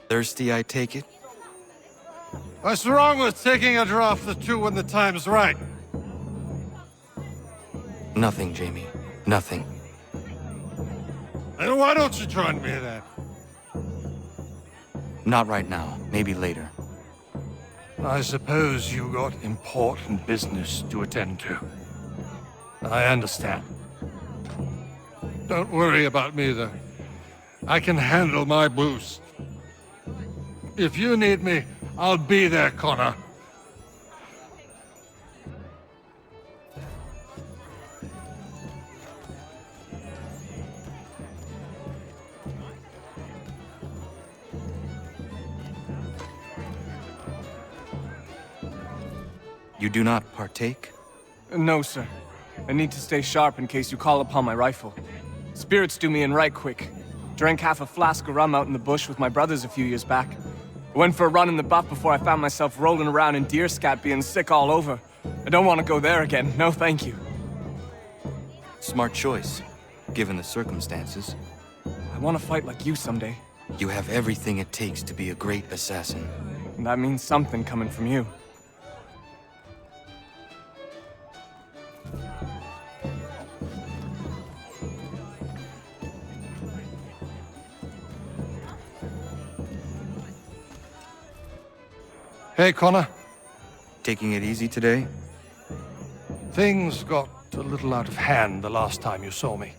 Thirsty, I take it? What's wrong with taking a draught or two when the time's right? Nothing, Jamie. Nothing. Then why don't you join me then? Not right now. Maybe later. I suppose you got important business to attend to. I understand. Don't worry about me, though. I can handle my boost. If you need me, I'll be there, Connor. You do not partake? No, sir. I need to stay sharp in case you call upon my rifle. Spirits do me in right quick. Drank half a flask of rum out in the bush with my brothers a few years back. Went for a run in the buff before I found myself rolling around in deer scat being sick all over. I don't want to go there again. No, thank you. Smart choice, given the circumstances. I want to fight like you someday. You have everything it takes to be a great assassin. And that means something coming from you. Hey, Connor. Taking it easy today? Things got a little out of hand the last time you saw me.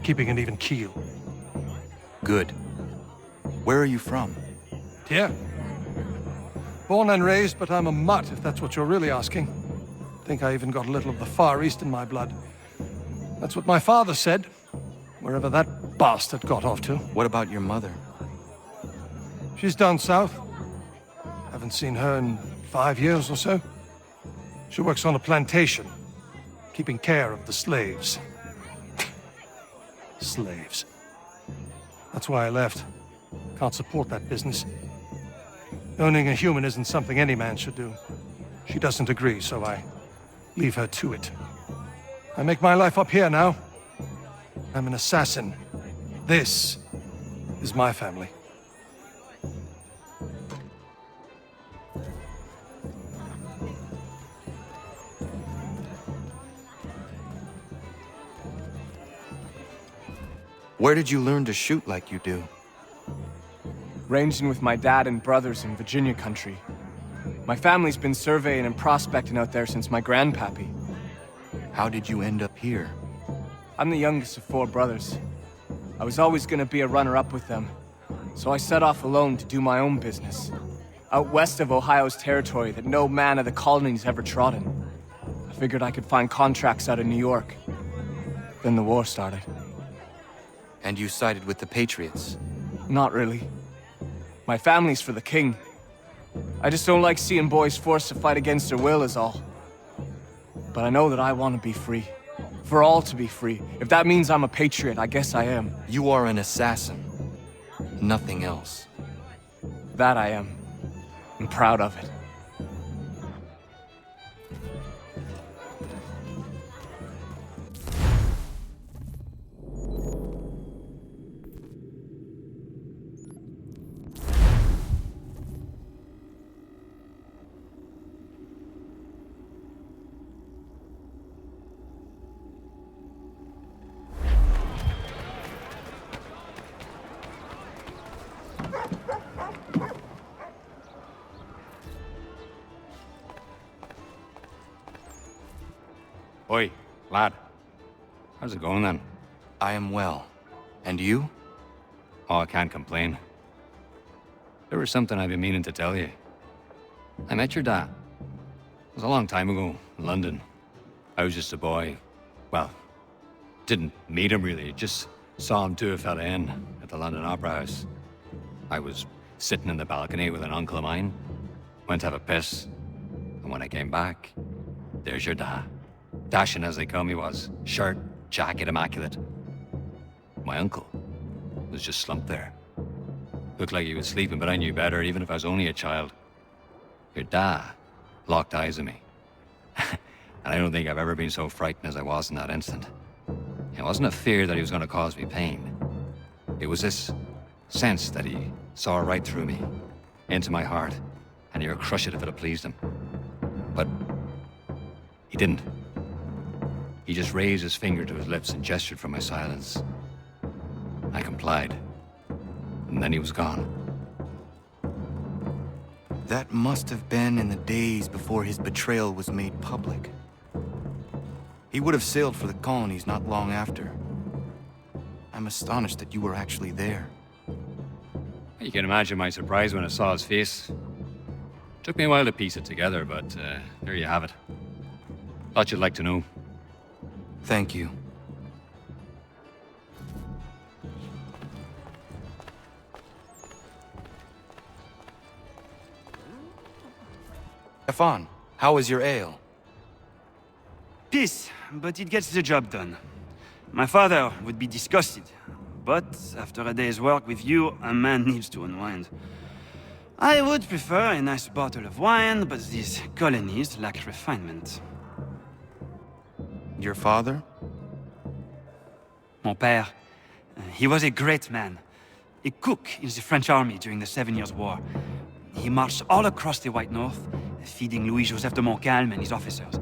Keeping an even keel. Good. Where are you from? Here. Born and raised, but I'm a mutt, if that's what you're really asking. Think I even got a little of the Far East in my blood. That's what my father said, wherever that bastard got off to. What about your mother? She's down south. Haven't seen her in 5 years or so. She works on a plantation, keeping care of the slaves. Slaves. That's why I left. Can't support that business. Owning a human isn't something any man should do. She doesn't agree, so I leave her to it. I make my life up here now. I'm an assassin. This is my family. Where did you learn to shoot like you do? Ranging with my dad and brothers in Virginia country. My family's been surveying and prospecting out there since my grandpappy. How did you end up here? I'm the youngest of 4 brothers. I was always gonna be a runner-up with them, so I set off alone to do my own business. Out west of Ohio's territory that no man of the colonies ever trodden. I figured I could find contracts out of New York. Then the war started. And you sided with the Patriots? Not really. My family's for the king. I just don't like seeing boys forced to fight against their will is all. But I know that I want to be free. For all to be free. If that means I'm a patriot, I guess I am. You are an assassin. Nothing else. That I am. I'm proud of it. Oi, lad. How's it going then? I am well. And you? Oh, I can't complain. There was something I've been meaning to tell you. I met your dad. It was a long time ago, in London. I was just a boy. Well, didn't meet him really, just saw him tour a fella in at the London Opera House. I was sitting in the balcony with an uncle of mine, went to have a piss, and when I came back, there's your dad. Dashing as they come he was, shirt, jacket, immaculate. My uncle was just slumped there. Looked like he was sleeping, but I knew better, even if I was only a child. Your dad locked eyes on me. And I don't think I've ever been so frightened as I was in that instant. It wasn't a fear that he was going to cause me pain. It was this sense that he saw right through me, into my heart, and he would crush it if it pleased him. But he didn't. He just raised his finger to his lips and gestured for my silence. I complied, and then he was gone. That must have been in the days before his betrayal was made public. He would have sailed for the colonies not long after. I'm astonished that you were actually there. You can imagine my surprise when I saw his face. Took me a while to piece it together, but there you have it. Thought you'd like to know. Thank you. Stefan, how is your ale? Peace, but it gets the job done. My father would be disgusted, but after a day's work with you, a man needs to unwind. I would prefer a nice bottle of wine, but these colonies lack refinement. Your father? Mon père, he was a great man. A cook in the French army during the 7 Years' War. He marched all across the White North, feeding Louis-Joseph de Montcalm and his officers,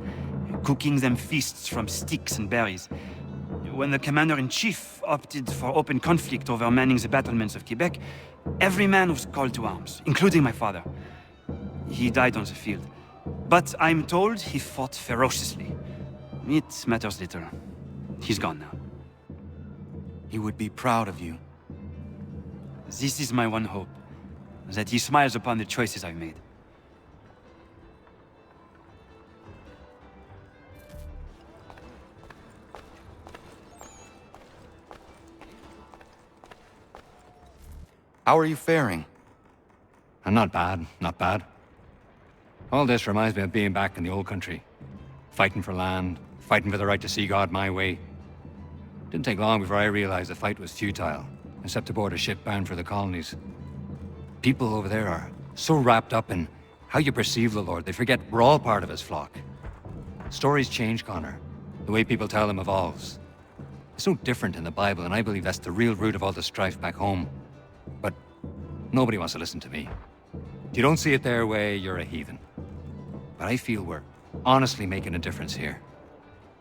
cooking them feasts from sticks and berries. When the commander-in-chief opted for open conflict over manning the battlements of Quebec, every man was called to arms, including my father. He died on the field, but I'm told he fought ferociously. It matters little. He's gone now. He would be proud of you. This is my one hope, that he smiles upon the choices I've made. How are you faring? And not bad, not bad. All this reminds me of being back in the old country. Fighting for land, fighting for the right to see God my way. Didn't take long before I realized the fight was futile, except to board a ship bound for the colonies. People over there are so wrapped up in how you perceive the Lord, they forget we're all part of his flock. Stories change, Connor. The way people tell them evolves. It's no different in the Bible, and I believe that's the real root of all the strife back home. But nobody wants to listen to me. If you don't see it their way, you're a heathen. But I feel we're honestly making a difference here.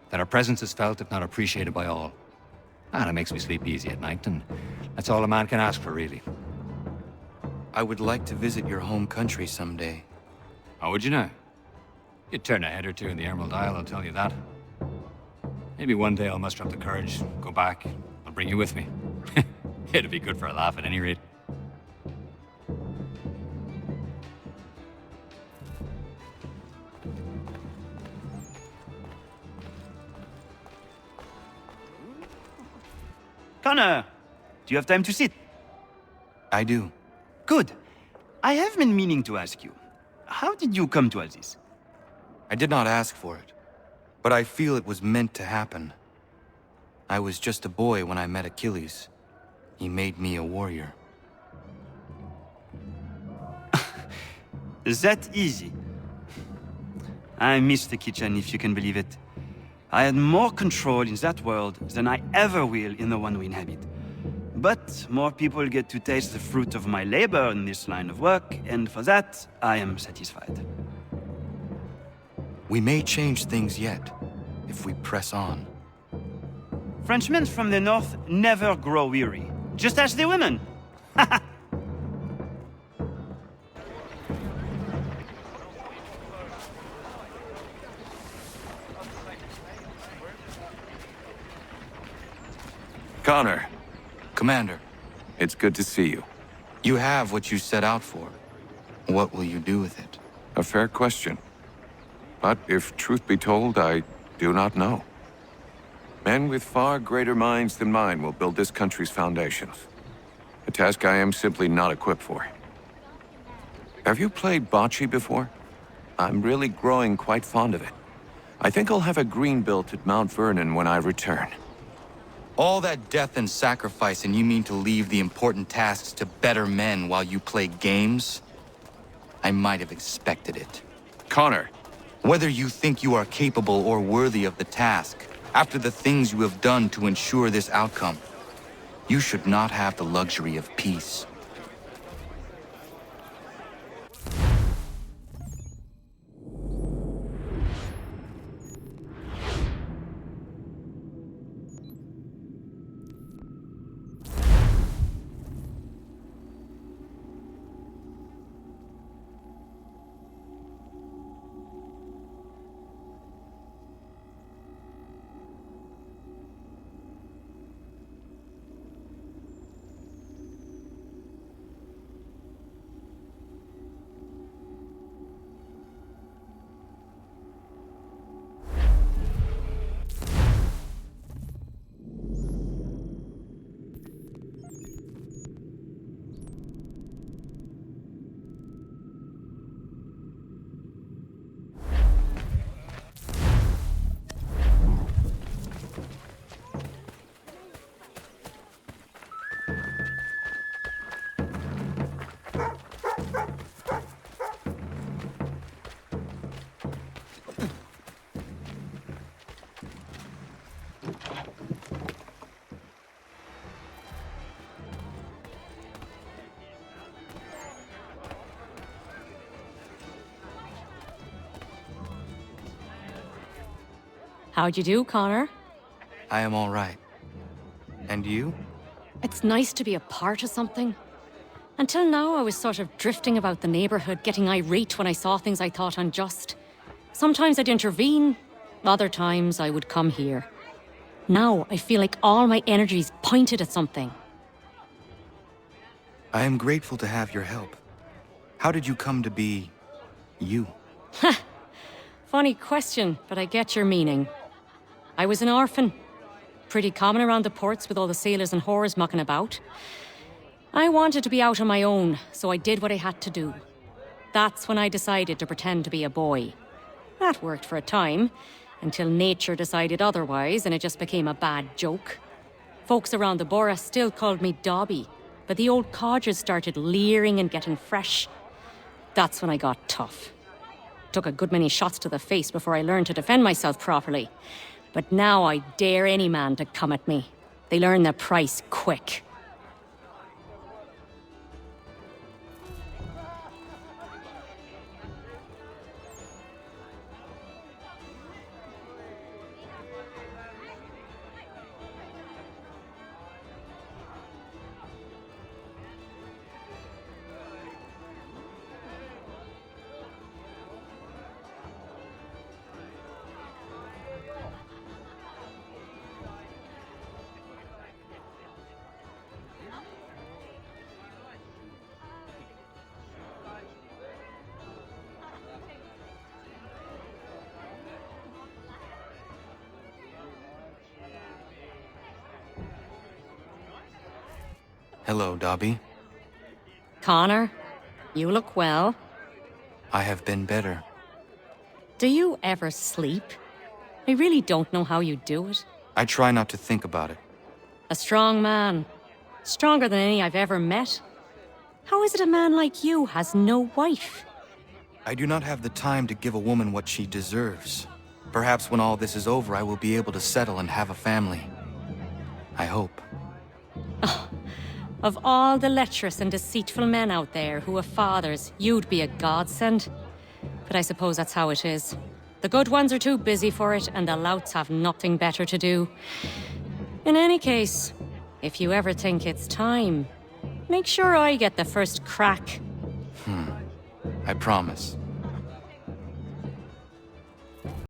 That our presence is felt, if not appreciated by all. And it makes me sleep easy at night, and that's all a man can ask for, really. I would like to visit your home country someday. How would you know? You'd turn a head or two in the Emerald Isle, I'll tell you that. Maybe one day I'll muster up the courage, go back, I'll bring you with me. It'd be good for a laugh at any rate. Connor, do you have time to sit? I do. Good. I have been meaning to ask you, how did you come to all this? I did not ask for it, but I feel it was meant to happen. I was just a boy when I met Achilles. He made me a warrior. That easy. I miss the kitchen, if you can believe it. I had more control in that world than I ever will in the one we inhabit. But more people get to taste the fruit of my labor in this line of work, and for that, I am satisfied. We may change things yet, if we press on. Frenchmen from the north never grow weary. Just ask the women. Connor, Commander, it's good to see you. you have what you set out for. What will you do with it? A fair question. But if truth be told, I do not know. Men with far greater minds than mine will build this country's foundations. A task I am simply not equipped for. Have you played bocce before? I'm really growing quite fond of it. I think I'll have a green built at Mount Vernon when I return. All that death and sacrifice, and you mean to leave the important tasks to better men while you play games? I might have expected it. Connor! Whether you think you are capable or worthy of the task, after the things you have done to ensure this outcome, you should not have the luxury of peace. How'd you do, Connor? I am all right. And you? It's nice to be a part of something. Until now, I was sort of drifting about the neighborhood, getting irate when I saw things I thought unjust. Sometimes I'd intervene, other times I would come here. Now, I feel like all my energy's pointed at something. I am grateful to have your help. How did you come to be... you? Funny question, but I get your meaning. I was an orphan. Pretty common around the ports with all the sailors and whores mucking about. I wanted to be out on my own, so I did what I had to do. That's when I decided to pretend to be a boy. That worked for a time, until nature decided otherwise and it just became a bad joke. Folks around the borough still called me Dobby, but the old codgers started leering and getting fresh. That's when I got tough. Took a good many shots to the face before I learned to defend myself properly. But now I dare any man to come at me. They learn their price quick. Hello, Dobby. Connor, you look well. I have been better. Do you ever sleep? I really don't know how you do it. I try not to think about it. A strong man. Stronger than any I've ever met. How is it a man like you has no wife? I do not have the time to give a woman what she deserves. Perhaps when all this is over, I will be able to settle and have a family. I hope. Of all the lecherous and deceitful men out there who have fathers, you'd be a godsend. But I suppose that's how it is. The good ones are too busy for it, and the louts have nothing better to do. In any case, if you ever think it's time, make sure I get the first crack. I promise.